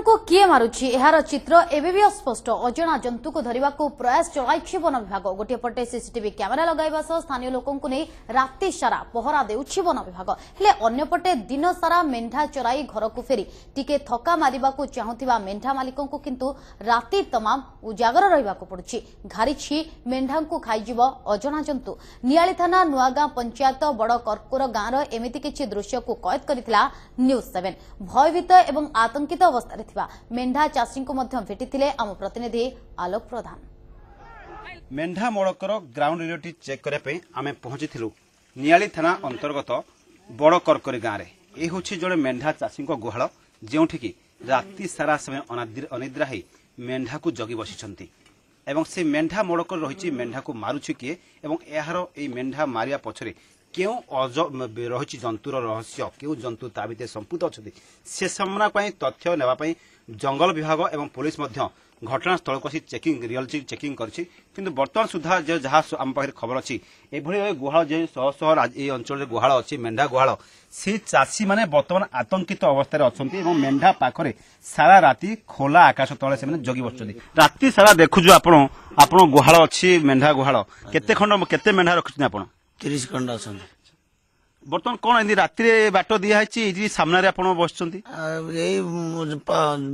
को किए मारुछि एहार चित्र एबे भी अस्पष्ट। अजना जंतु को धरिबा को प्रयास चलाइछि वन विभाग। गोटे पटे सीसीटीवी कैमेरा लगाइबा सह स्थानीय लोकन को नै राति सारा पहरा देउछि वन विभाग। हेले अन्य पटे दिन सारा मेंढा चराई घर को फेरी टिके थका मारिबा को चाहुथिबा मेंढा मालिकन को किंतु राति तमाम उजागर रहिबा को पड़ुछि। घारिछि मेंढा को खाइजिबो अजना जंतु। नियाली थाना नुआगां पंचायत बड़ करकोर गाँव रो एमिति किछि दृश्य को कैद करितला न्यूज 7। भयभीत एवं आतंकित अवस्था थिबा मेंढा चाषी को मध्य भेटिथिले आम प्रतिनिधि आलोक प्रधान। मेंढा मोड़कर ग्राउंड रियलिटी चेक करने पे आमे पहुंचीलु नियाली थाना अंतर्गत बड़ करकरी गाँव में। यह हूँ जड़े मेंढा चाषी गुहाल जोठिकी राति सारा समय अनिद्रा ही मेंढा को जगी बसी एवं से मेंढा मोड़कर रही मेंढा को मारुछि किए एवं यार मेंढा मारिया पछरे क्यों रही जंतुर रहस्य क्यों जंतु ता भीतर संपुत अच्छा से सामना तथ्य नापी जंगल विभाग एवं पुलिस घटनास्थल को चेकिंग रियलिटी चेकिंग करछि। किंतु वर्तमान सुधा जहाँ आम पाखे खबर अच्छी एभली गुहाल जो शह शह ये अंचल गुहाल अच्छी मेंढा गुहाल से चाषी मैंने बर्तमान आतंकित अवस्था अच्छा मेंढा पाखरे सारा राति खोला आकाश तले से जगी बस राति सारा देखुछु आपण गुहाल अच्छी मेंढा गुहाल केते खंड केते मेंढा रखुछन आपण 30 खंड अच्छा बर्तमान कौन एमती राति बाट दिखाई सामने बस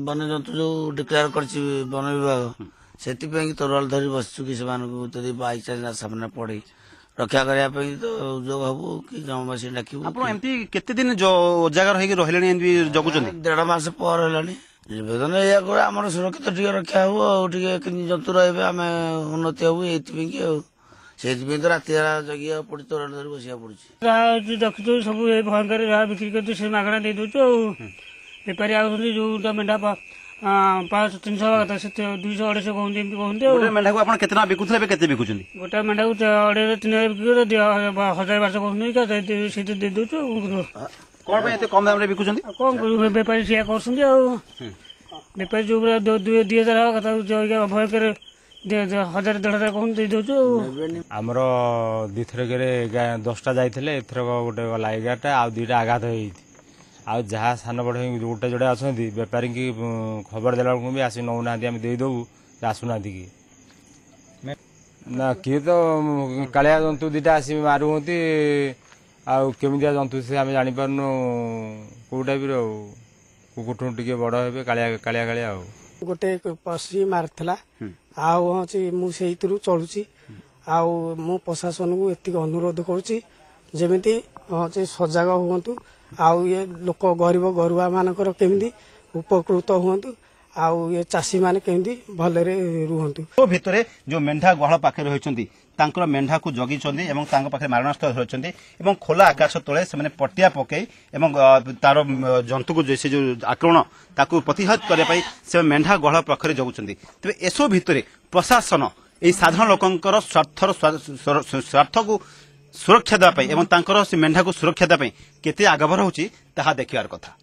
वन जंतु जो डिक्लेयर कर वन विभाग से तोरवाल धरी बसचु कि बाई चांस सामने पड़े रक्षा करने तो जो हबू कि ग्रामवासी डाक केते दिन उजागर रही जगुच 1.5 मास पर निवेदन या आम सुरक्षित टे रक्षा हब जंतु रही आम उन्नति हबू ये से तो राति जगि पड़ी तोरण धरी बसिया पड़ी रखी सब भयंकर जहाँ बिक्री करते से मागणा दे दौर बेपारी आउट जो मेढा 500-300 कथा से 200-250 कहते कहते मेढा को आप केतना बिकुथले केते बिकुछन गोटा मेढा को 250-300 बिक्री 1000-1200 कहते से दे दौर कौन पे एते कम दाम रे बिकुछन कौन करू बेपारी से करछन बेपारी जो 2000 कथा जो भयंकर 1000-1500 कौन दे दौचु आमर दिथर के 10टा जाइए एथर गोटे गला 11टा आ 2टा आघात हो जहाँ सान बड़ गोटे जोड़े अच्छा बेपारी की खबर देला भी आसी नौना आम देदेबू आसुना कि ना किए तो कालिया जंतु 2टा आस मारुंट आमिया जंतु से आम जापारनु कौ टाइप कुकुठू टे बड़ हे कालिया कालिया गोटे पशी मारला मुझे चलुची मु प्रशासन को एति अनुरोध करुच्ची जमी सजग हूँ आउ ये लोक गरीब गरुआ मानकर केमती उपकृत हूँ आउ ये चाषी माने केमती भलरे रुहंतु। तो भितरे जो मेंढा गुहाल पाखे रही तांकर मेंढा को जगी पाखे मारणास्त्र धरती और खोला आकाश तले से पटिया पकई तार जंतु को से जो आक्रमण ताकू प्रतिहत करने से मेंढा गुहाल पाखे जगुंट तेज एसो भितर प्रशासन ये साधारण लोकंर स्वार्थ को सुरक्षा देवाई और मेंढा को सुरक्षा देवाई केते आगभर होची ताहा देखिबार कथा।